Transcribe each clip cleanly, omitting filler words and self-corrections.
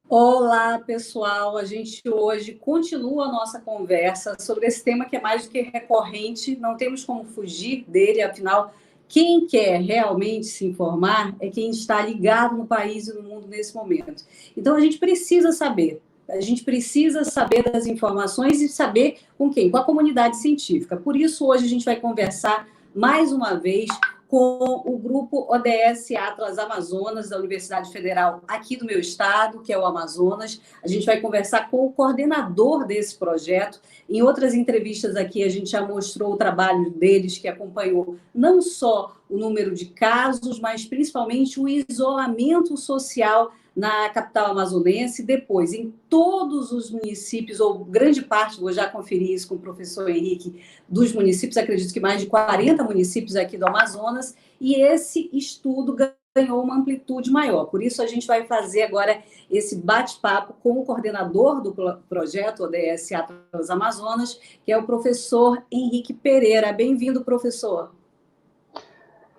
Olá, pessoal. A gente hoje continua a nossa conversa sobre esse tema que é mais do que recorrente, não temos como fugir dele, afinal, quem quer realmente se informar é quem está ligado no país e no mundo nesse momento. Então, a gente precisa saber das informações e saber com quem? Com a comunidade científica. Por isso, hoje a gente vai conversar mais uma vez com o grupo ODS Atlas Amazonas, da Universidade Federal aqui do meu estado, que é o Amazonas. A gente vai conversar com o coordenador desse projeto. Em outras entrevistas aqui, a gente já mostrou o trabalho deles, que acompanhou não só o número de casos, mas principalmente o isolamento social na capital amazonense, depois em todos os municípios, ou grande parte, vou já conferir isso com o professor Henrique, dos municípios, acredito que mais de 40 municípios aqui do Amazonas, e esse estudo ganhou uma amplitude maior. Por isso, a gente vai fazer agora esse bate-papo com o coordenador do projeto ODS Atlas Amazonas, que é o professor Henrique Pereira. Bem-vindo, professor.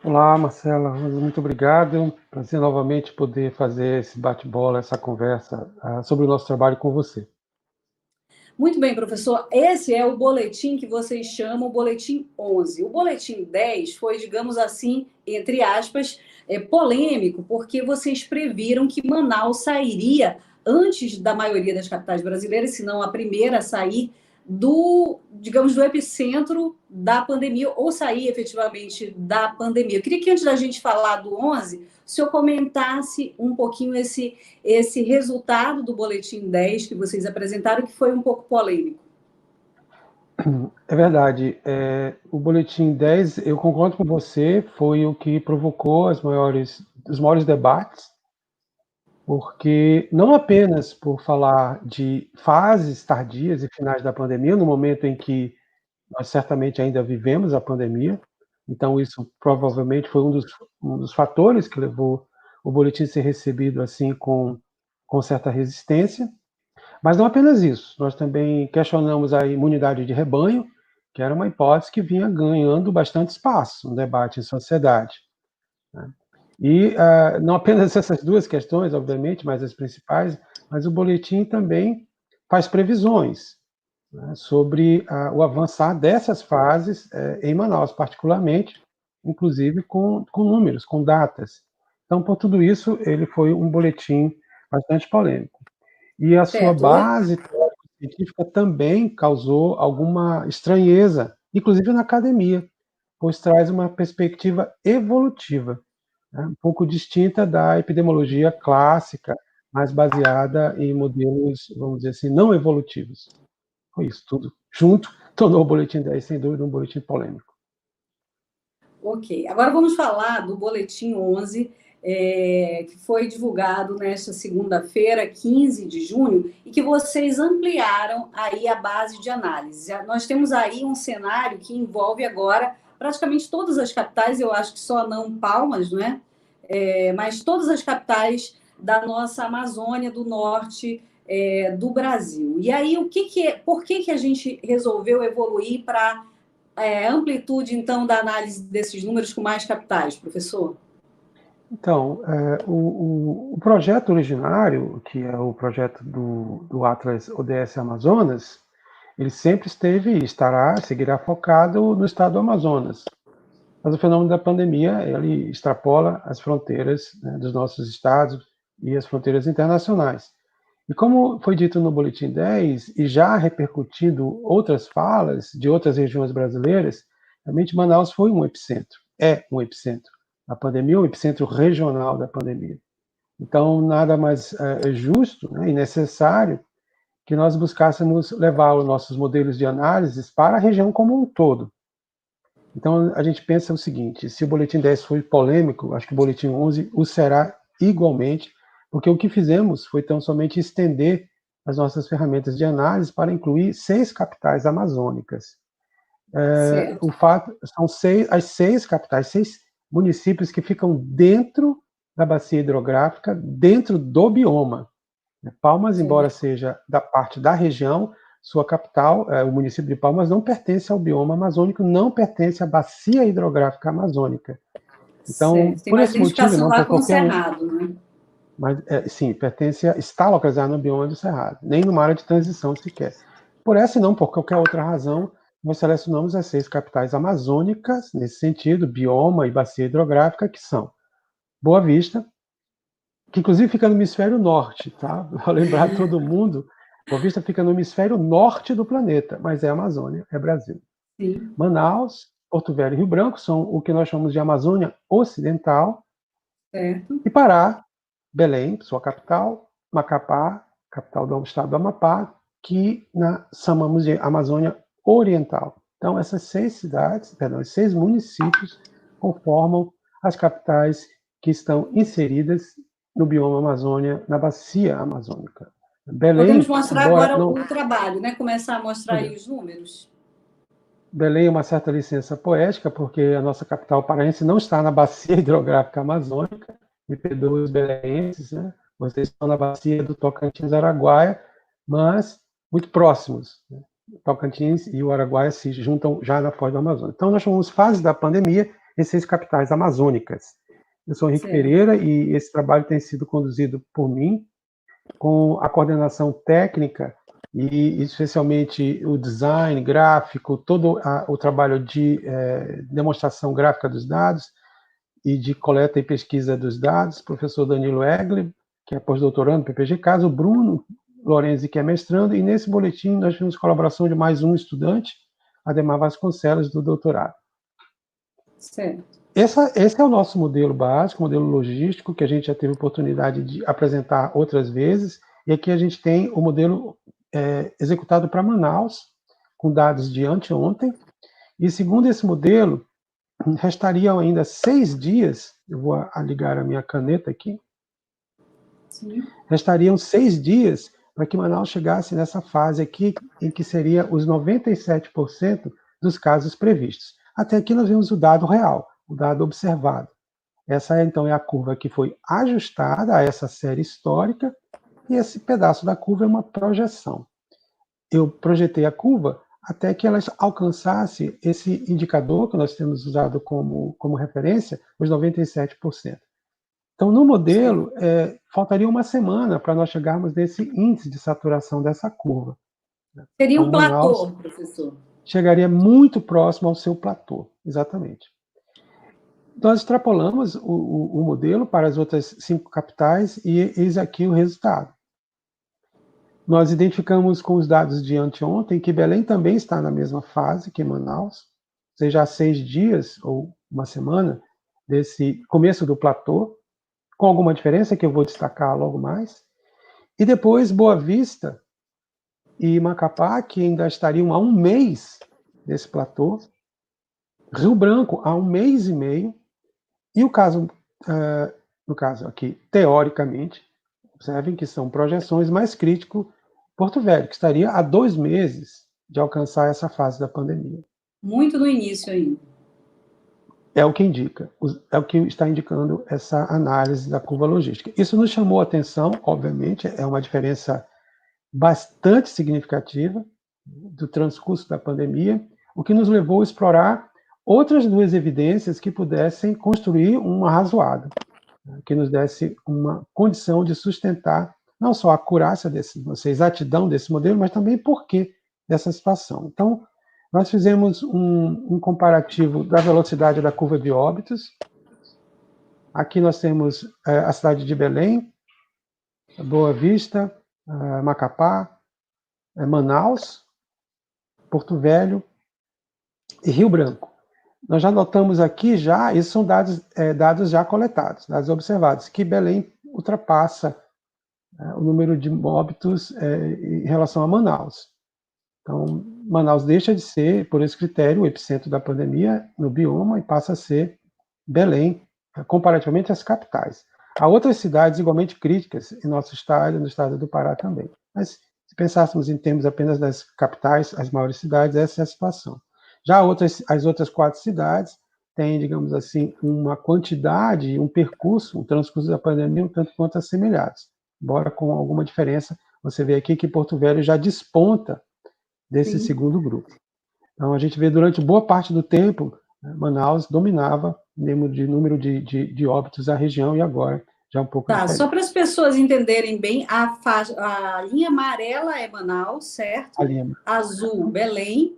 Olá, Marcela, muito obrigado. É um prazer novamente poder fazer esse bate-bola, essa conversa sobre o nosso trabalho com você. Muito bem, professor. Esse é o boletim que vocês chamam o boletim 11. O boletim 10 foi, digamos assim, entre aspas, polêmico, porque vocês previram que Manaus sairia antes da maioria das capitais brasileiras, se não a primeira a sair digamos, do epicentro da pandemia, ou sair efetivamente da pandemia. Eu queria que, antes da gente falar do 11, o senhor comentasse um pouquinho esse resultado do Boletim 10 que vocês apresentaram, que foi um pouco polêmico. É verdade. O Boletim 10, eu concordo com você, foi o que provocou os maiores debates, porque não apenas por falar de fases tardias e finais da pandemia, no momento em que nós certamente ainda vivemos a pandemia, então isso provavelmente foi um dos fatores que levou o boletim a ser recebido assim com certa resistência, mas não apenas isso, nós também questionamos a imunidade de rebanho, que era uma hipótese que vinha ganhando bastante espaço no debate em sociedade, né? E não apenas essas duas questões, obviamente, mas as principais, mas o boletim também faz previsões, né, sobre o avançar dessas fases em Manaus, particularmente, inclusive com números, com datas. Então, por tudo isso, ele foi um boletim bastante polêmico. E a sua Certo. base científica também causou alguma estranheza, inclusive na academia, pois traz uma perspectiva evolutiva, né, um pouco distinta da epidemiologia clássica, mais baseada em modelos, vamos dizer assim, não evolutivos. Foi isso tudo junto, tornou o Boletim 10, sem dúvida, um boletim polêmico. Ok. Agora vamos falar do Boletim 11, que foi divulgado nesta segunda-feira, 15 de junho, e que vocês ampliaram aí a base de análise. Nós temos aí um cenário que envolve agora praticamente todas as capitais, eu acho que só não Palmas, não é? Mas todas as capitais da nossa Amazônia do Norte, do Brasil. E aí, por que a gente resolveu evoluir para amplitude, então, da análise desses números com mais capitais, professor? Então, o projeto originário, que é o projeto do Atlas ODS Amazonas, ele sempre esteve e seguirá focado no estado do Amazonas. Mas o fenômeno da pandemia, ele extrapola as fronteiras, né, dos nossos estados e as fronteiras internacionais. E como foi dito no Boletim 10, e já repercutindo outras falas de outras regiões brasileiras, realmente Manaus foi um epicentro, é um epicentro da pandemia, um epicentro regional da pandemia. Então, nada mais justo, né, e necessário que nós buscássemos levar os nossos modelos de análises para a região como um todo. Então, a gente pensa o seguinte: se o Boletim 10 foi polêmico, acho que o Boletim 11 o será igualmente, porque o que fizemos foi tão somente estender as nossas ferramentas de análise para incluir 6 capitais amazônicas. O fato são as 6 capitais, 6 municípios que ficam dentro da bacia hidrográfica, dentro do bioma. Palmas, embora seja da parte da região, sua capital, o município de Palmas, não pertence ao bioma amazônico, não pertence à bacia hidrográfica amazônica. Então, Tem por uma esse motivo, identificação não lá por com o qualquer um, Cerrado, né? Mas, sim, está localizado no bioma do Cerrado, nem numa área de transição sequer. Por essa e não por qualquer outra razão, nós selecionamos as 6 capitais amazônicas, nesse sentido, bioma e bacia hidrográfica, que são Boa Vista, que inclusive fica no hemisfério norte, tá? Vou lembrar todo mundo, Boa Vista fica no hemisfério norte do planeta, mas é Amazônia, é Brasil. Sim. Manaus, Porto Velho e Rio Branco são o que nós chamamos de Amazônia Ocidental. Certo. E Pará, Belém, sua capital, Macapá, capital do estado do Amapá, que chamamos de Amazônia Oriental. Então, essas 6 cidades, perdão, 6 municípios conformam as capitais que estão inseridas no bioma Amazônia, na bacia amazônica. Belém, Podemos mostrar agora não, o trabalho, né? Começar a mostrar aí os números. Belém é uma certa licença poética, porque a nossa capital paraense não está na bacia hidrográfica amazônica, me perdoem os beleenses, né? Vocês estão na bacia do Tocantins-Araguaia, mas muito próximos. Né? O Tocantins e o Araguaia se juntam já na foz do Amazonas. Então, nós chamamos fase da pandemia as 6 capitais amazônicas. Eu sou Henrique Pereira e esse trabalho tem sido conduzido por mim, com a coordenação técnica e especialmente o design gráfico, todo o trabalho de demonstração gráfica dos dados e de coleta e pesquisa dos dados, professor Danilo Egli, que é pós-doutorando no PPG-CAS, o Bruno Lorenzi, que é mestrando, e nesse boletim nós tivemos colaboração de mais um estudante, Ademar Vasconcelos, do doutorado. Certo. Esse é o nosso modelo básico, modelo logístico, que a gente já teve oportunidade de apresentar outras vezes, e aqui a gente tem o modelo executado para Manaus, com dados de anteontem, e segundo esse modelo, restariam ainda 6 dias, eu vou ligar a minha caneta aqui, sim, restariam 6 dias para que Manaus chegasse nessa fase aqui, em que seria os 97% dos casos previstos. Até aqui nós vemos o dado real, o dado observado. Essa, então, é a curva que foi ajustada a essa série histórica, e esse pedaço da curva é uma projeção. Eu projetei a curva até que ela alcançasse esse indicador que nós temos usado como referência, os 97%. Então, no modelo, faltaria uma semana para nós chegarmos nesse índice de saturação dessa curva. Seria um então, platô, professor. Chegaria muito próximo ao seu platô, exatamente. Nós extrapolamos o modelo para as outras 5 capitais e eis aqui o resultado. Nós identificamos com os dados de anteontem que Belém também está na mesma fase que Manaus, ou seja, há 6 dias ou uma semana desse começo do platô, com alguma diferença que eu vou destacar logo mais. E depois Boa Vista e Macapá, que ainda estariam há 1 mês desse platô. Rio Branco, há 1 mês e meio. E o caso, no caso aqui, teoricamente, observem que são projeções mais crítico, Porto Velho, que estaria há 2 meses de alcançar essa fase da pandemia. Muito no início ainda. É o que indica, é o que está indicando essa análise da curva logística. Isso nos chamou a atenção, obviamente, é uma diferença bastante significativa do transcurso da pandemia, o que nos levou a explorar outras 2 evidências que pudessem construir um arrazoado, que nos desse uma condição de sustentar não só a acurácia a exatidão desse modelo, mas também porquê dessa situação. Então, nós fizemos um comparativo da velocidade da curva de óbitos. Aqui nós temos a cidade de Belém, Boa Vista, Macapá, Manaus, Porto Velho e Rio Branco. Nós já notamos aqui, esses são dados já coletados, dados observados, que Belém ultrapassa o número de óbitos em relação a Manaus. Então, Manaus deixa de ser, por esse critério, o epicentro da pandemia no bioma e passa a ser Belém, comparativamente às capitais. Há outras cidades igualmente críticas em nosso estado, no estado do Pará também. Mas, se pensássemos em termos apenas das capitais, as maiores cidades, essa é a situação. Já as outras 4 cidades têm, digamos assim, uma quantidade, um percurso, um transcurso da pandemia um tanto quanto assemelhados. Embora com alguma diferença, você vê aqui que Porto Velho já desponta desse segundo grupo. Então, a gente vê durante boa parte do tempo, Manaus dominava o número de óbitos da região e agora já é um pouco Tá, só diferente. para as pessoas entenderem bem, a linha amarela é Manaus, certo? A linha, Azul, Belém,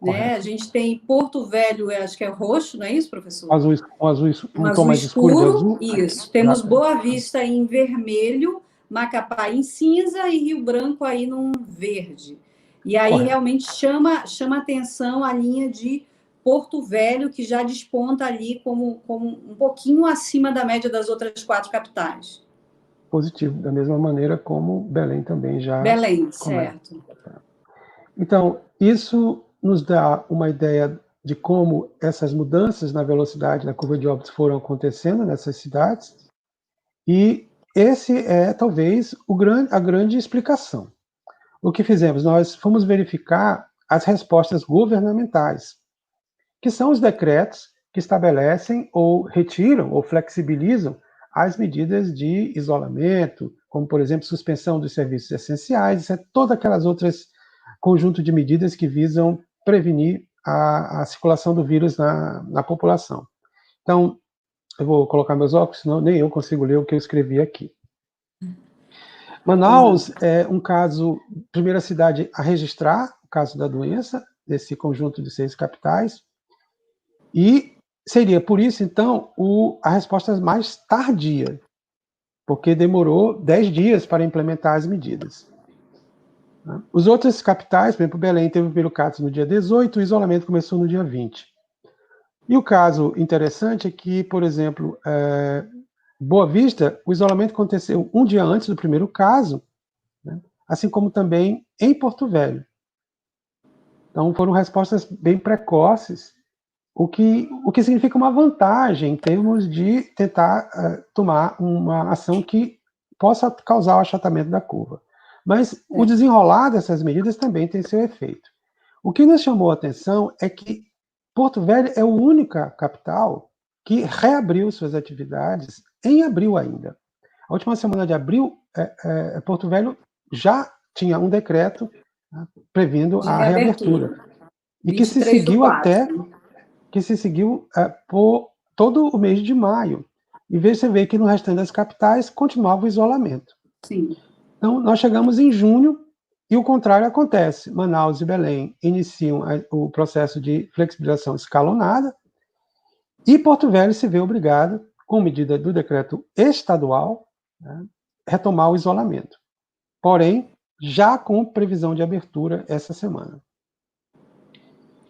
né? A correto. gente tem Porto Velho, acho que é roxo, não é isso, professor? Um Um tom azul mais escuro de escuro, azul. isso. Temos Exatamente. Boa Vista em vermelho, Macapá em cinza e Rio Branco aí num verde. E aí Correto. realmente chama atenção a linha de Porto Velho, que já desponta ali como um pouquinho acima da média das outras 4 capitais. Positivo, da mesma maneira como Belém também já Belém, começa. certo. Então, isso nos dá uma ideia de como essas mudanças na velocidade da curva de óbitos foram acontecendo nessas cidades, e esse é talvez a grande explicação. O que fizemos? Nós fomos verificar as respostas governamentais, que são os decretos que estabelecem ou retiram ou flexibilizam as medidas de isolamento, como, por exemplo, suspensão dos serviços essenciais, todas aquelas outras conjunto de medidas que visam prevenir a circulação do vírus na população. Então, eu vou colocar meus óculos, senão nem eu consigo ler o que eu escrevi aqui. Manaus é um caso, primeira cidade a registrar o caso da doença, desse conjunto de 6 capitais, e seria, por isso, então, a resposta mais tardia, porque demorou 10 dias para implementar as medidas. Os outros capitais, por exemplo, Belém teve o primeiro caso no dia 18, o isolamento começou no dia 20. E o caso interessante é que, por exemplo, Boa Vista, o isolamento aconteceu um dia antes do primeiro caso, né? Assim como também em Porto Velho. Então, foram respostas bem precoces, o que significa uma vantagem em termos de tentar tomar uma ação que possa causar o achatamento da curva. Mas o desenrolar dessas medidas também tem seu efeito. O que nos chamou a atenção é que Porto Velho é a única capital que reabriu suas atividades em abril ainda. A última semana de abril, Porto Velho já tinha um decreto, né, prevendo De a reabertura. reabertura. E que se 23 do seguiu 4. por todo o mês de maio. E você vê que no restante das capitais continuava o isolamento. Sim. Então, nós chegamos em junho e o contrário acontece. Manaus e Belém iniciam o processo de flexibilização escalonada e Porto Velho se vê obrigado, com medida do decreto estadual, né, retomar o isolamento. Porém, já com previsão de abertura essa semana.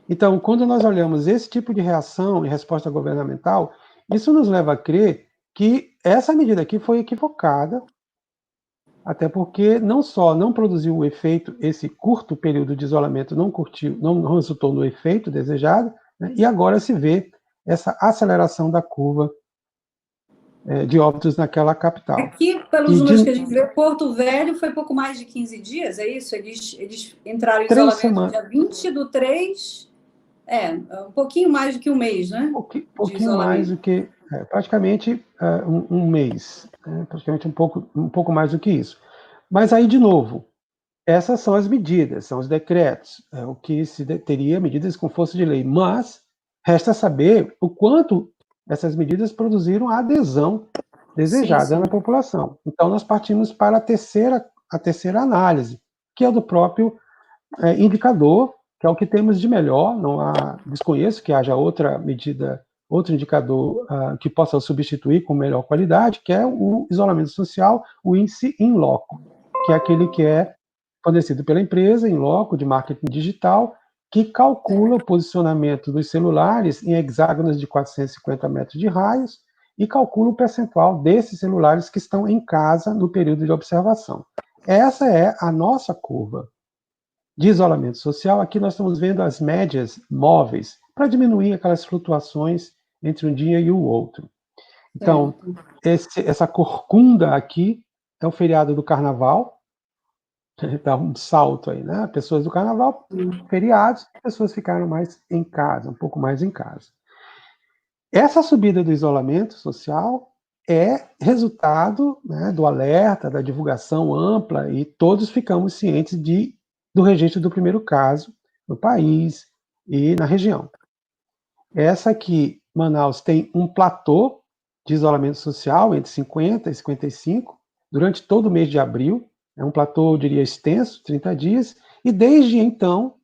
Então, quando nós olhamos esse tipo de reação e resposta governamental, isso nos leva a crer que essa medida aqui foi equivocada, até porque não só não produziu o efeito, esse curto período de isolamento não resultou no efeito desejado, né, e agora se vê essa aceleração da curva de óbitos naquela capital. Aqui, pelos números que a gente vê, Porto Velho foi pouco mais de 15 dias, é isso? Eles entraram em 3 isolamento semanas. dia 20 do 3, um pouquinho mais do que um mês, né? Pouquinho mais do que, praticamente um mês, né? Praticamente um pouco mais do que isso. Mas aí, de novo, essas são as medidas, são os decretos, o que teria medidas com força de lei, mas resta saber o quanto essas medidas produziram a adesão desejada na população. Então, nós partimos para a terceira análise, que é do próprio indicador, que é o que temos de melhor. Desconheço que haja outra medida, outro indicador que possa substituir com melhor qualidade, que é o isolamento social, o índice in loco, que é aquele que é fornecido pela empresa in loco de marketing digital, que calcula o posicionamento dos celulares em hexágonos de 450 metros de raios e calcula o percentual desses celulares que estão em casa no período de observação. Essa é a nossa curva de isolamento social. Aqui nós estamos vendo as médias móveis para diminuir aquelas flutuações entre um dia e o outro. Então, essa corcunda aqui é o feriado do Carnaval. Dá um salto aí, né? Pessoas do Carnaval, feriados, pessoas ficaram mais em casa, um pouco mais em casa. Essa subida do isolamento social é resultado, né, do alerta, da divulgação ampla, e todos ficamos cientes do registro do primeiro caso no país e na região. Essa aqui, Manaus, tem um platô de isolamento social, entre 50 e 55, durante todo o mês de abril. É um platô, eu diria, extenso, 30 dias, e desde então,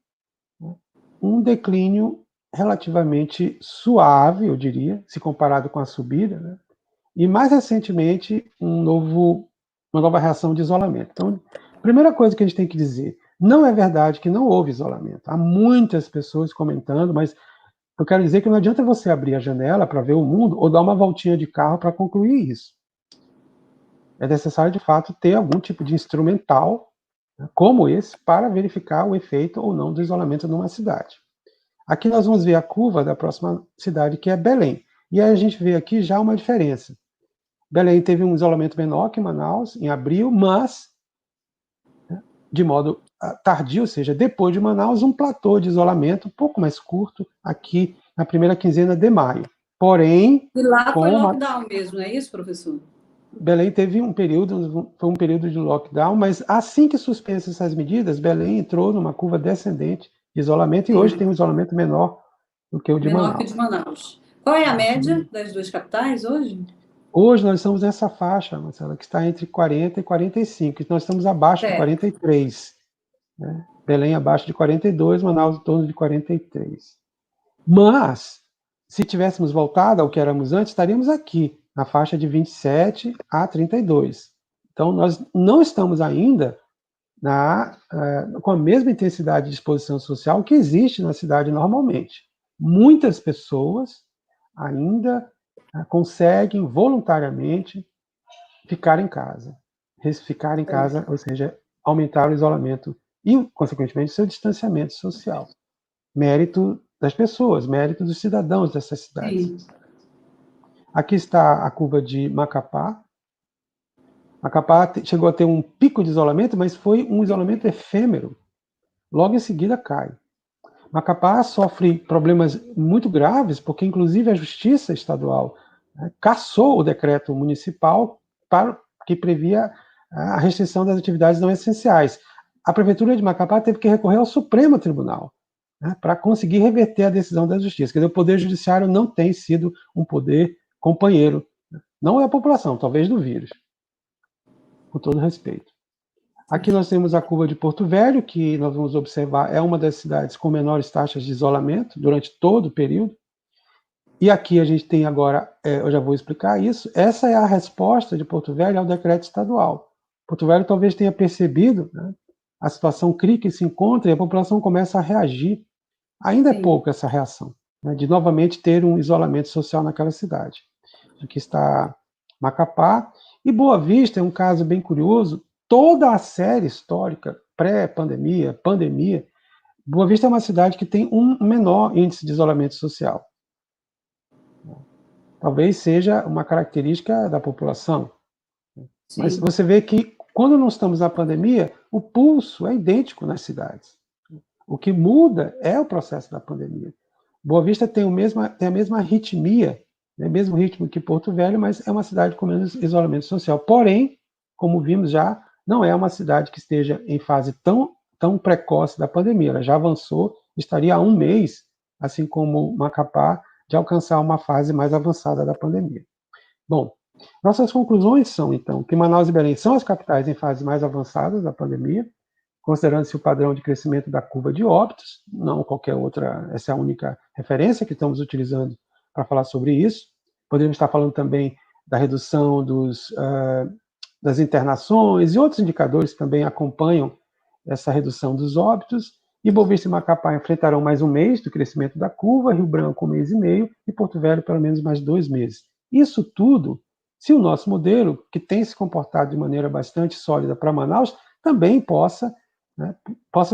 um declínio relativamente suave, eu diria, se comparado com a subida, né? E mais recentemente, uma nova reação de isolamento. Então, primeira coisa que a gente tem que dizer, não é verdade que não houve isolamento. Há muitas pessoas comentando, mas eu quero dizer que não adianta você abrir a janela para ver o mundo ou dar uma voltinha de carro para concluir isso. É necessário, de fato, ter algum tipo de instrumental, né, como esse, para verificar o efeito ou não do isolamento numa cidade. Aqui nós vamos ver a curva da próxima cidade, que é Belém. E aí a gente vê aqui já uma diferença. Belém teve um isolamento menor que Manaus, em abril, mas, né, de modo tardio, ou seja, depois de Manaus, um platô de isolamento um pouco mais curto aqui na primeira quinzena de maio. Porém, E lá foi lockdown mesmo, não é isso, professor? Belém teve foi um período de lockdown, mas assim que suspensa essas medidas, Belém entrou numa curva descendente de isolamento e hoje tem um isolamento menor do que o de Menor que o Manaus. de Manaus. Qual é a média das duas capitais hoje? Hoje nós estamos nessa faixa, Marcela, que está entre 40 e 45. Nós estamos abaixo de 43. Né? Belém abaixo de 42, Manaus em torno de 43. Mas, se tivéssemos voltado ao que éramos antes, estaríamos aqui, na faixa de 27 a 32. Então, nós não estamos ainda com a mesma intensidade de exposição social que existe na cidade normalmente. Muitas pessoas ainda conseguem voluntariamente ficar em casa. Ficar em casa, ou seja, aumentar o isolamento e, consequentemente, seu distanciamento social. Mérito das pessoas, mérito dos cidadãos dessas cidades. Sim. Aqui está a curva de Macapá. Macapá chegou a ter um pico de isolamento, mas foi um isolamento efêmero. Logo em seguida cai. Macapá sofre problemas muito graves, porque inclusive a Justiça Estadual cassou o decreto municipal que previa a restrição das atividades não essenciais. A Prefeitura de Macapá teve que recorrer ao Supremo Tribunal, né, para conseguir reverter a decisão da Justiça. Quer dizer, o Poder Judiciário não tem sido um poder companheiro. Não é a população, talvez do vírus. Com todo respeito. Aqui nós temos a curva de Porto Velho, que nós vamos observar é uma das cidades com menores taxas de isolamento durante todo o período. E aqui a gente tem agora, eu já vou explicar isso, essa é a resposta de Porto Velho ao decreto estadual. Porto Velho talvez tenha percebido, né, a situação crítica que se encontra e a população começa a reagir. Ainda é pouco essa reação, né, de novamente ter um isolamento social naquela cidade. Aqui está Macapá. E Boa Vista é um caso bem curioso. Toda a série histórica, pré-pandemia, pandemia, Boa Vista é uma cidade que tem um menor índice de isolamento social. Talvez seja uma característica da população. Sim. Mas você vê que, quando não estamos na pandemia, o pulso é idêntico nas cidades. O que muda é o processo da pandemia. Boa Vista tem a mesma arritmia, né, mesmo ritmo que Porto Velho, mas é uma cidade com menos isolamento social. Porém, como vimos já, não é uma cidade que esteja em fase tão precoce da pandemia. Ela já avançou, estaria há um mês, assim como Macapá, de alcançar uma fase mais avançada da pandemia. Bom, nossas conclusões são, então, que Manaus e Belém são as capitais em fase mais avançada da pandemia, considerando-se o padrão de crescimento da curva de óbitos, não qualquer outra, essa é a única referência que estamos utilizando para falar sobre isso. Podemos estar falando também da redução das internações e outros indicadores que também acompanham essa redução dos óbitos. E Boa Vista e Macapá enfrentarão mais um mês do crescimento da curva, Rio Branco um mês e meio e Porto Velho pelo menos mais 2 meses. Isso tudo, se o nosso modelo, que tem se comportado de maneira bastante sólida para Manaus, também possa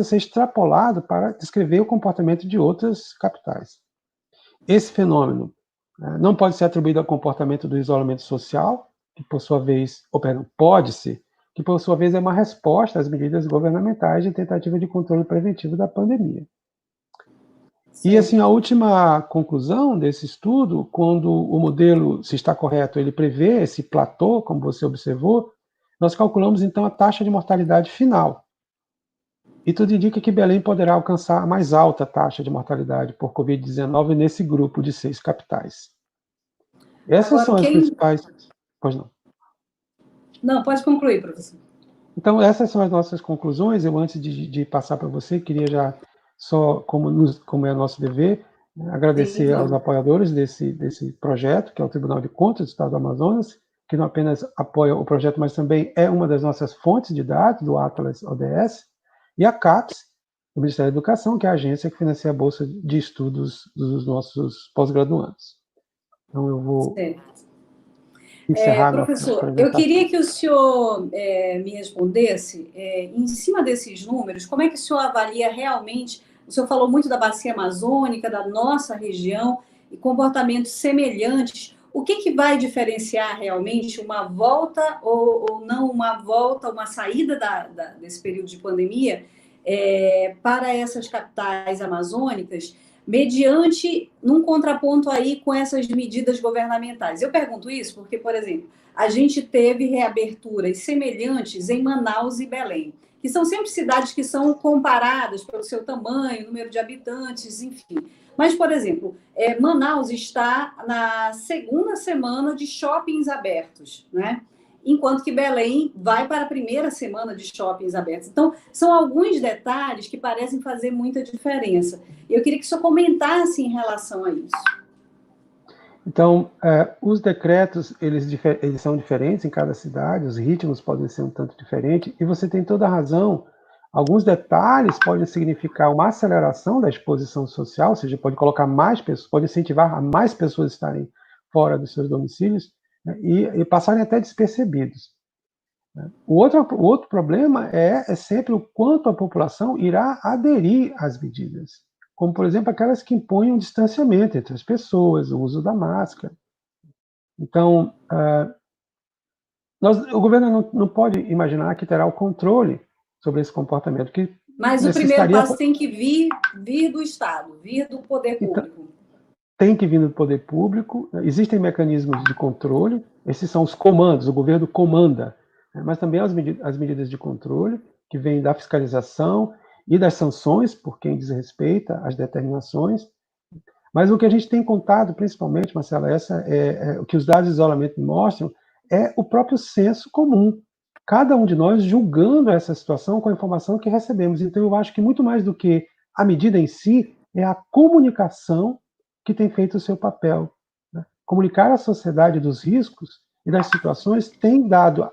ser extrapolado para descrever o comportamento de outras capitais. Esse fenômeno não pode ser atribuído ao comportamento do isolamento social, que por sua vez, pode ser, que por sua vez é uma resposta às medidas governamentais de tentativa de controle preventivo da pandemia. Sim. E assim, a última conclusão desse estudo, quando o modelo, se está correto, ele prevê esse platô, como você observou, nós calculamos então a taxa de mortalidade final. E tudo indica que Belém poderá alcançar a mais alta taxa de mortalidade por Covid-19 nesse grupo de 6 capitais. Essas Agora, são as principais... Pois não. Não, pode concluir, professor. Então, essas são as nossas conclusões. Eu, antes de passar para você, queria já, só como é nosso dever, agradecer Sim, aos claro. apoiadores desse projeto, que é o Tribunal de Contas do Estado do Amazonas, que não apenas apoia o projeto, mas também é uma das nossas fontes de dados do Atlas ODS, e a CAPES, do Ministério da Educação, que é a agência que financia a bolsa de estudos dos nossos pós-graduandos. Então, eu vou encerrar nossa Professor, eu apresentação. queria que o senhor me respondesse, em cima desses números, como é que o senhor avalia realmente, o senhor falou muito da bacia amazônica, da nossa região, e comportamentos semelhantes, o que vai diferenciar realmente uma volta ou não uma volta, uma saída desse período de pandemia para essas capitais amazônicas, mediante num contraponto aí com essas medidas governamentais. Eu pergunto isso porque, por exemplo, a gente teve reaberturas semelhantes em Manaus e Belém, que são sempre cidades que são comparadas pelo seu tamanho, número de habitantes, enfim. Mas, por exemplo, Manaus está na segunda semana de shoppings abertos, né? Enquanto que Belém vai para a primeira semana de shoppings abertos. Então, são alguns detalhes que parecem fazer muita diferença. Eu queria que o senhor comentasse em relação a isso. Então, os decretos, eles são diferentes em cada cidade, os ritmos podem ser um tanto diferentes, e você tem toda a razão. Alguns detalhes podem significar uma aceleração da exposição social, ou seja, pode colocar mais pessoas, pode incentivar a mais pessoas estarem fora dos seus domicílios, né, e passarem até despercebidos. O outro problema é sempre o quanto a população irá aderir às medidas, como, por exemplo, aquelas que impõem um distanciamento entre as pessoas, o uso da máscara. Então, o governo não pode imaginar que terá o controle sobre esse comportamento, que Mas o primeiro passo tem que vir do Estado, vir do poder público. Então, tem que vir do poder público, existem mecanismos de controle, esses são os comandos, o governo comanda, mas também as medidas de controle, que vêm da fiscalização e das sanções, por quem desrespeita as determinações. Mas o que a gente tem contado, principalmente, Marcela, o que os dados de isolamento mostram, é o próprio senso comum. Cada um de nós julgando essa situação com a informação que recebemos. Então, eu acho que muito mais do que a medida em si, é a comunicação que tem feito o seu papel. Né? Comunicar à sociedade dos riscos e das situações tem dado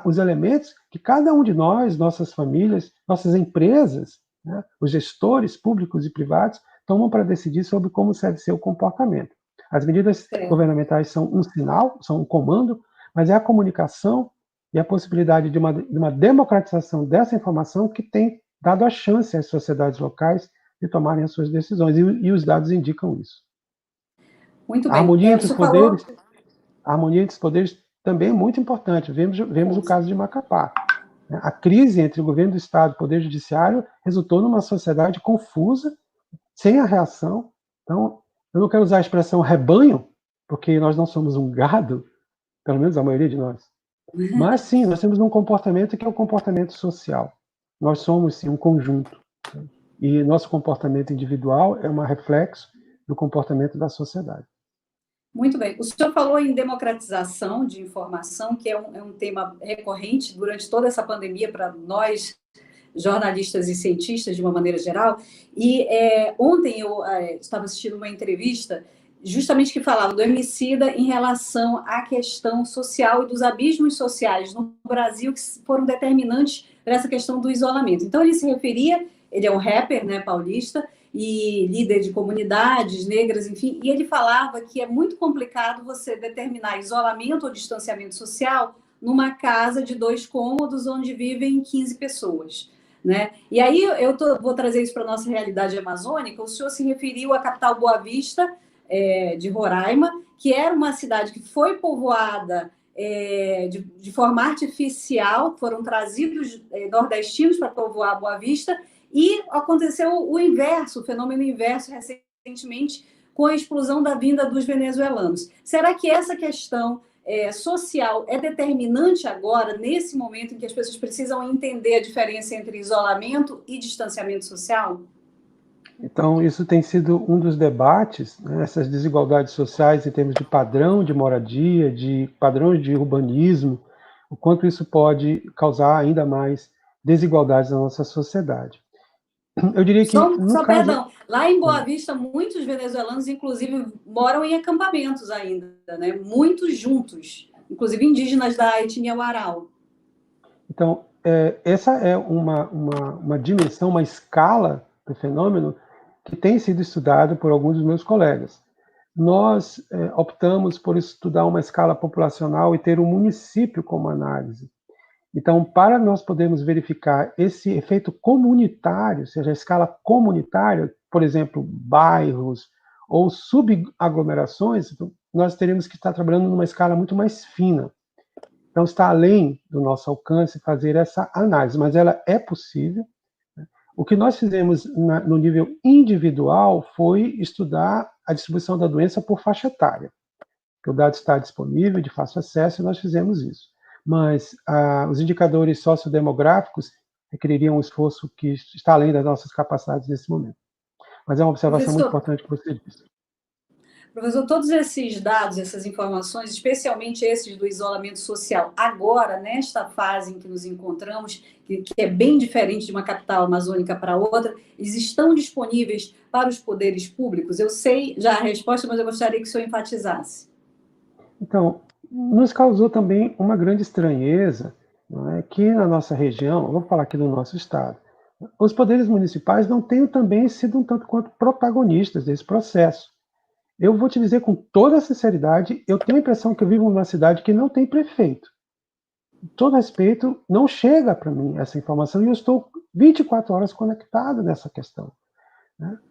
os elementos que cada um de nós, nossas famílias, nossas empresas, né, os gestores públicos e privados, tomam para decidir sobre como deve ser o comportamento. As medidas governamentais são um sinal, são um comando, mas é a comunicação e a possibilidade de uma democratização dessa informação que tem dado a chance às sociedades locais de tomarem as suas decisões, e os dados indicam isso. Muito bem. A harmonia entre os poderes também é muito importante. Vemos o caso de Macapá. A crise entre o governo do Estado e o Poder Judiciário resultou numa sociedade confusa, sem a reação. Então, eu não quero usar a expressão rebanho, porque nós não somos um gado, pelo menos a maioria de nós. Mas, sim, nós temos um comportamento que é o comportamento social. Nós somos, sim, um conjunto. E nosso comportamento individual é um reflexo do comportamento da sociedade. Muito bem. O senhor falou em democratização de informação, que é um tema recorrente durante toda essa pandemia para nós, jornalistas e cientistas, de uma maneira geral. E ontem eu estava assistindo uma entrevista justamente que falava do Emicida em relação à questão social e dos abismos sociais no Brasil que foram determinantes para essa questão do isolamento. Então, ele se referia, ele é um rapper, né, paulista, e líder de comunidades negras, enfim, e ele falava que é muito complicado você determinar isolamento ou distanciamento social numa casa de 2 cômodos onde vivem 15 pessoas. Né? E aí vou trazer isso para a nossa realidade amazônica. O senhor se referiu à capital Boa Vista, de Roraima, que era uma cidade que foi povoada de forma artificial, foram trazidos nordestinos para povoar Boa Vista, e aconteceu o inverso, o fenômeno inverso recentemente, com a explosão da vinda dos venezuelanos. Será que essa questão social é determinante agora, nesse momento em que as pessoas precisam entender a diferença entre isolamento e distanciamento social? Então, isso tem sido um dos debates, né, essas desigualdades sociais em termos de padrão de moradia, de padrões de urbanismo, o quanto isso pode causar ainda mais desigualdades na nossa sociedade. Eu diria que, no Só caso... perdão, lá em Boa Vista, muitos venezuelanos, inclusive, moram em acampamentos ainda, né? Muitos juntos, inclusive indígenas da etnia Warau. Então, essa é uma dimensão, uma escala do fenômeno que tem sido estudado por alguns dos meus colegas. Nós optamos por estudar uma escala populacional e ter um município como análise. Então, para nós podermos verificar esse efeito comunitário, ou seja, a escala comunitária, por exemplo, bairros ou subaglomerações, nós teríamos que estar trabalhando numa escala muito mais fina. Então, está além do nosso alcance fazer essa análise, mas ela é possível. O que nós fizemos no nível individual foi estudar a distribuição da doença por faixa etária, que o dado está disponível, de fácil acesso, e nós fizemos isso. Mas os indicadores sociodemográficos requereriam um esforço que está além das nossas capacidades nesse momento. Mas é uma observação muito importante que você disse. Professor, todos esses dados, essas informações, especialmente esses do isolamento social, agora, nesta fase em que nos encontramos, que é bem diferente de uma capital amazônica para outra, eles estão disponíveis para os poderes públicos? Eu sei já a resposta, mas eu gostaria que o senhor enfatizasse. Então, nos causou também uma grande estranheza, não é, que na nossa região, vou falar aqui do nosso estado, os poderes municipais não tenham também sido um tanto quanto protagonistas desse processo. Eu vou te dizer com toda a sinceridade, eu tenho a impressão que eu vivo numa cidade que não tem prefeito. Todo respeito, não chega para mim essa informação e eu estou 24 horas conectado nessa questão.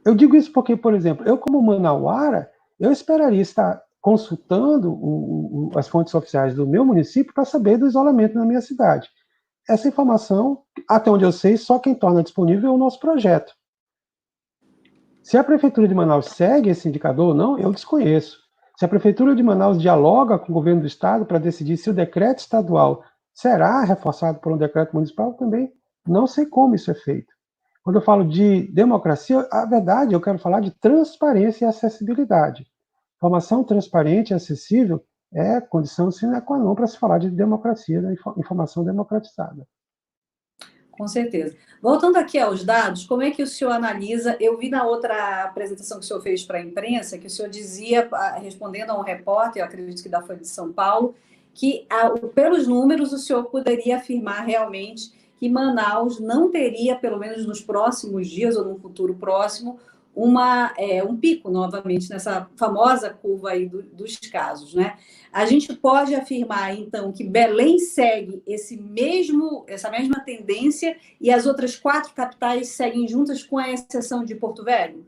Eu digo isso porque, por exemplo, eu como manauara, eu esperaria estar consultando as fontes oficiais do meu município para saber do isolamento na minha cidade. Essa informação, até onde eu sei, só quem torna disponível é o nosso projeto. Se a Prefeitura de Manaus segue esse indicador ou não, eu desconheço. Se a Prefeitura de Manaus dialoga com o governo do Estado para decidir se o decreto estadual será reforçado por um decreto municipal, também não sei como isso é feito. Quando eu falo de democracia, a verdade, eu quero falar de transparência e acessibilidade. Informação transparente e acessível é condição sine qua non para se falar de democracia, da informação democratizada. Com certeza. Voltando aqui aos dados, como é que o senhor analisa? Eu vi na outra apresentação que o senhor fez para a imprensa, que o senhor dizia, respondendo a um repórter, eu acredito que da Folha de São Paulo, que, pelos números, o senhor poderia afirmar realmente que Manaus não teria, pelo menos nos próximos dias ou no futuro próximo, um pico novamente nessa famosa curva aí dos casos, né? A gente pode afirmar, então, que Belém segue essa mesma tendência e as outras 4 capitais seguem juntas, com a exceção de Porto Velho?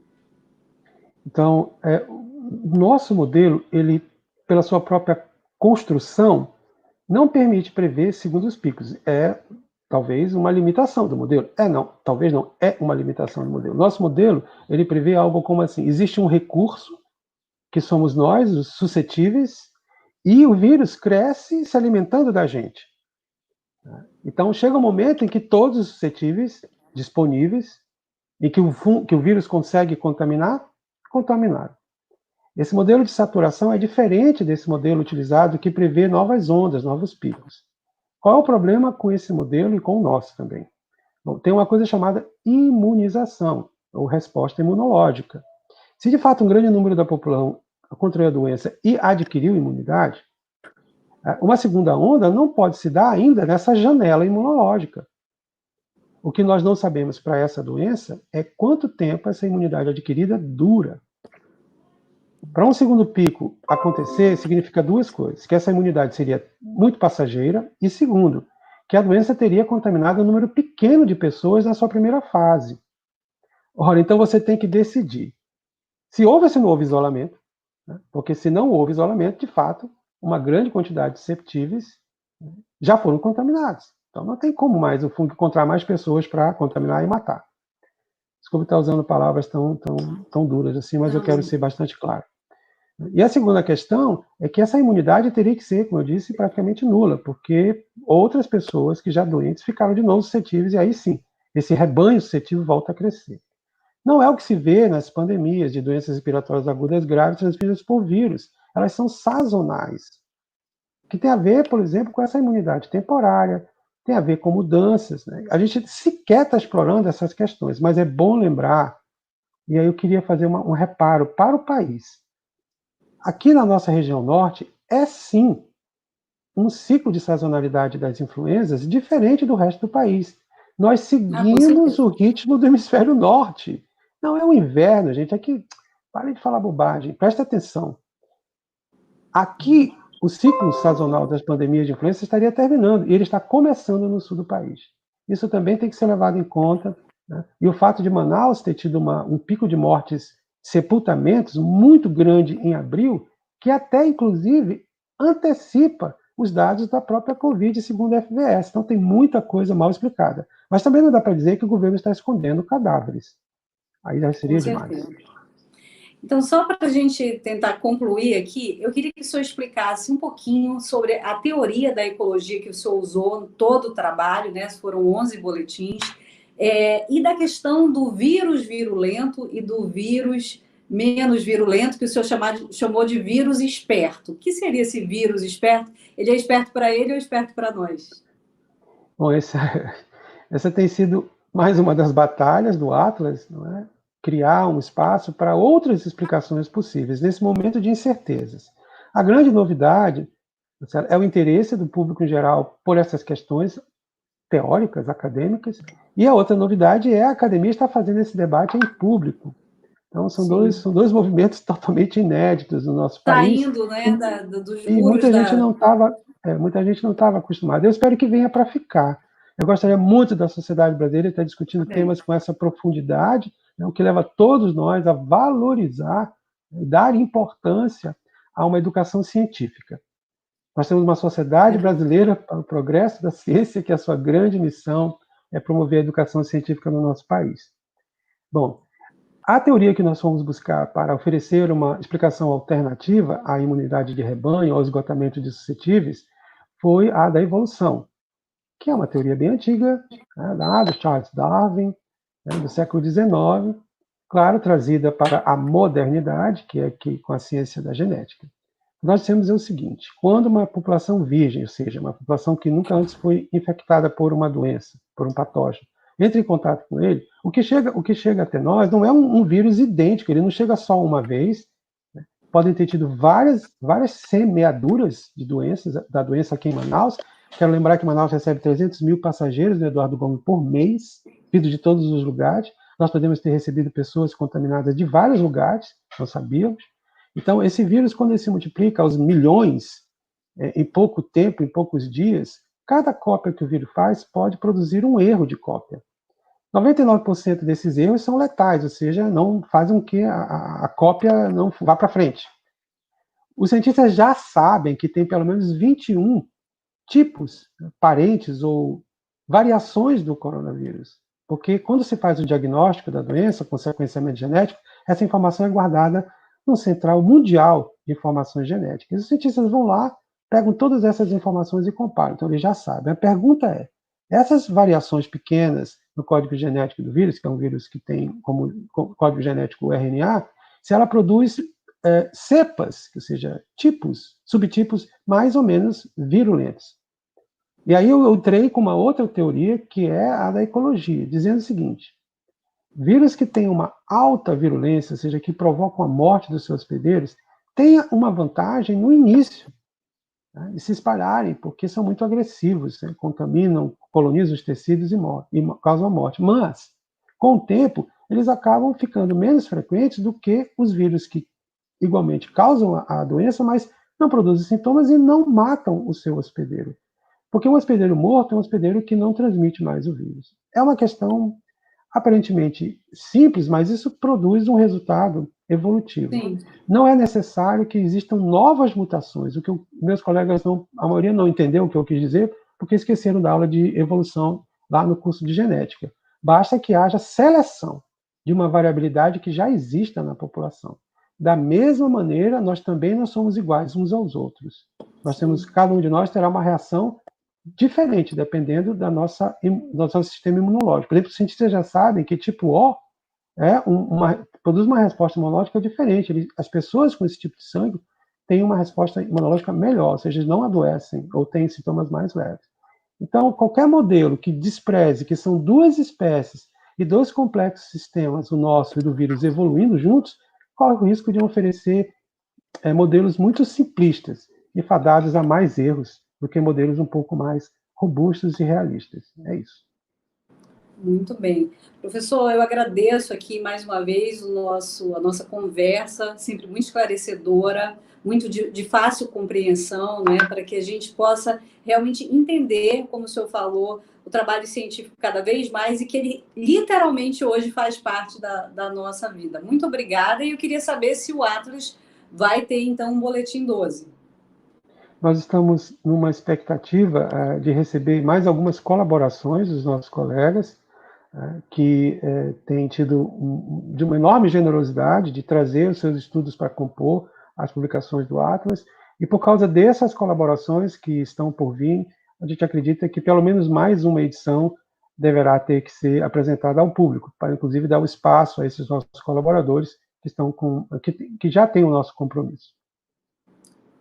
Então, o nosso modelo, ele, pela sua própria construção, não permite prever segundos picos. É talvez uma limitação do modelo. Talvez não, é uma limitação do modelo. Nosso modelo, ele prevê algo como assim, existe um recurso, que somos nós, os suscetíveis, e o vírus cresce se alimentando da gente. Então, chega um momento em que todos os suscetíveis, disponíveis, e que o vírus consegue contaminar, contaminaram. Esse modelo de saturação é diferente desse modelo utilizado que prevê novas ondas, novos picos. Qual é o problema com esse modelo e com o nosso também? Bom, tem uma coisa chamada imunização, ou resposta imunológica. Se de fato um grande número da população contraiu a doença e adquiriu imunidade, uma segunda onda não pode se dar ainda nessa janela imunológica. O que nós não sabemos para essa doença é quanto tempo essa imunidade adquirida dura. Para um segundo pico acontecer, significa duas coisas: que essa imunidade seria muito passageira, e segundo, que a doença teria contaminado um número pequeno de pessoas na sua primeira fase. Ora, então você tem que decidir se houve esse novo isolamento, né? Porque se não houve isolamento, de fato, uma grande quantidade de susceptíveis já foram contaminados. Então não tem como mais o fungo encontrar mais pessoas para contaminar e matar. Desculpe estar usando palavras tão duras assim, mas eu quero ser bastante claro. E a segunda questão é que essa imunidade teria que ser, como eu disse, praticamente nula, porque outras pessoas que já doentes ficaram de novo suscetíveis, e aí sim, esse rebanho suscetível volta a crescer. Não é o que se vê nas pandemias de doenças respiratórias agudas graves transmitidas por vírus. Elas são sazonais, que tem a ver, por exemplo, com essa imunidade temporária, tem a ver com mudanças, né? A gente sequer está explorando essas questões, mas é bom lembrar, e aí eu queria fazer um reparo para o país. Aqui na nossa região norte, é sim um ciclo de sazonalidade das influenzas diferente do resto do país. Nós seguimos o ritmo do hemisfério norte. Não é o inverno, gente. Aqui, pare de falar bobagem, presta atenção. Aqui, o ciclo sazonal das pandemias de influenza estaria terminando, e ele está começando no sul do país. Isso também tem que ser levado em conta, né? E o fato de Manaus ter tido um pico de mortes, sepultamentos, muito grande em abril, que até, inclusive, antecipa os dados da própria Covid, segundo a FVS. Então, tem muita coisa mal explicada. Mas também não dá para dizer que o governo está escondendo cadáveres. Aí já seria demais. Então, só para a gente tentar concluir aqui, eu queria que o senhor explicasse um pouquinho sobre a teoria da ecologia que o senhor usou em todo o trabalho, né? Foram 11 boletins, e da questão do vírus virulento e do vírus menos virulento, que o senhor chamou de vírus esperto. O que seria esse vírus esperto? Ele é esperto para ele ou esperto para nós? Bom, essa tem sido mais uma das batalhas do Atlas, não é? Criar um espaço para outras explicações possíveis, nesse momento de incertezas. A grande novidade é o interesse do público em geral por essas questões teóricas, acadêmicas, e a outra novidade é a academia estar fazendo esse debate em público. Então, são dois movimentos totalmente inéditos no nosso país. Saindo, né, dos muros. E muita gente não estava acostumada. Eu espero que venha para ficar. Eu gostaria muito da sociedade brasileira estar discutindo temas com essa profundidade, né, o que leva todos nós a valorizar e dar importância a uma educação científica. Nós temos uma sociedade brasileira para o progresso da ciência, que a sua grande missão é promover a educação científica no nosso país. Bom, a teoria que nós fomos buscar para oferecer uma explicação alternativa à imunidade de rebanho, ao esgotamento de suscetíveis, foi a da evolução, que é uma teoria bem antiga, né, do Charles Darwin, né, do século XIX, claro, trazida para a modernidade, que é aqui com a ciência da genética. Nós dissemos o seguinte: quando uma população virgem, ou seja, uma população que nunca antes foi infectada por uma doença, por um patógeno, entra em contato com ele, o que chega até nós não é um vírus idêntico, ele não chega só uma vez, né? Podem ter tido várias semeaduras de doenças, da doença aqui em Manaus. Quero lembrar que Manaus recebe 300 mil passageiros do Eduardo Gomes por mês, vindo de todos os lugares. Nós podemos ter recebido pessoas contaminadas de vários lugares, não sabíamos. Então, esse vírus, quando ele se multiplica aos milhões, em pouco tempo, em poucos dias, cada cópia que o vírus faz pode produzir um erro de cópia. 99% desses erros são letais, ou seja, não fazem com que a cópia não vá para frente. Os cientistas já sabem que tem pelo menos 21 tipos, parentes ou variações do coronavírus. Porque quando se faz o diagnóstico da doença com sequenciamento genético, essa informação é guardada no Central Mundial de Informações Genéticas. Os cientistas vão lá, pegam todas essas informações e comparam. Então, eles já sabem. A pergunta é, essas variações pequenas no código genético do vírus, que é um vírus que tem como código genético o RNA, se ela produz cepas, ou seja, tipos, subtipos mais ou menos virulentos. E aí eu entrei com uma outra teoria, que é a da ecologia, dizendo o seguinte: vírus que têm uma alta virulência, ou seja, que provocam a morte dos seus hospedeiros, têm uma vantagem no início, né, de se espalharem, porque são muito agressivos, né, contaminam, colonizam os tecidos e causam a morte. Mas, com o tempo, eles acabam ficando menos frequentes do que os vírus que igualmente causam a doença, mas não produzem sintomas e não matam o seu hospedeiro. Porque um hospedeiro morto é um hospedeiro que não transmite mais o vírus. É uma questão aparentemente simples, mas isso produz um resultado evolutivo. Sim. Não é necessário que existam novas mutações. O que meus colegas, a maioria não entendeu o que eu quis dizer, porque esqueceram da aula de evolução lá no curso de genética. Basta que haja seleção de uma variabilidade que já exista na população. Da mesma maneira, nós também não somos iguais uns aos outros. Cada um de nós terá uma reação diferente, dependendo do nosso sistema imunológico. Por exemplo, os cientistas já sabem que tipo O produz uma resposta imunológica diferente. As pessoas com esse tipo de sangue têm uma resposta imunológica melhor, ou seja, eles não adoecem ou têm sintomas mais leves. Então, qualquer modelo que despreze que são duas espécies e dois complexos sistemas, o nosso e do vírus, evoluindo juntos, corre o risco de oferecer modelos muito simplistas e fadados a mais erros do que modelos um pouco mais robustos e realistas. É isso. Muito bem. Professor, eu agradeço aqui mais uma vez a nossa conversa, sempre muito esclarecedora, muito de fácil compreensão, né, para que a gente possa realmente entender, como o senhor falou, o trabalho científico cada vez mais e que ele literalmente hoje faz parte da nossa vida. Muito obrigada, e eu queria saber se o Atlas vai ter, então, um boletim 12. Nós estamos numa expectativa de receber mais algumas colaborações dos nossos colegas, que têm tido de uma enorme generosidade de trazer os seus estudos para compor as publicações do Atlas, e por causa dessas colaborações que estão por vir, a gente acredita que pelo menos mais uma edição deverá ter que ser apresentada ao público, para inclusive dar o espaço a esses nossos colaboradores que já têm o nosso compromisso.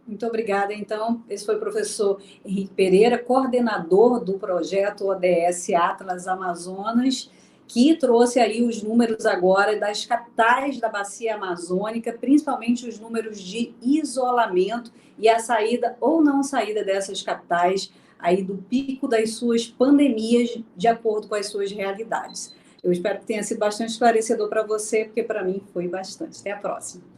Muito obrigada. Então, esse foi o professor Henrique Pereira, coordenador do projeto ODS Atlas Amazonas, que trouxe aí os números agora das capitais da bacia amazônica, principalmente os números de isolamento e a saída ou não saída dessas capitais aí do pico das suas pandemias, de acordo com as suas realidades. Eu espero que tenha sido bastante esclarecedor para você, porque para mim foi bastante. Até a próxima.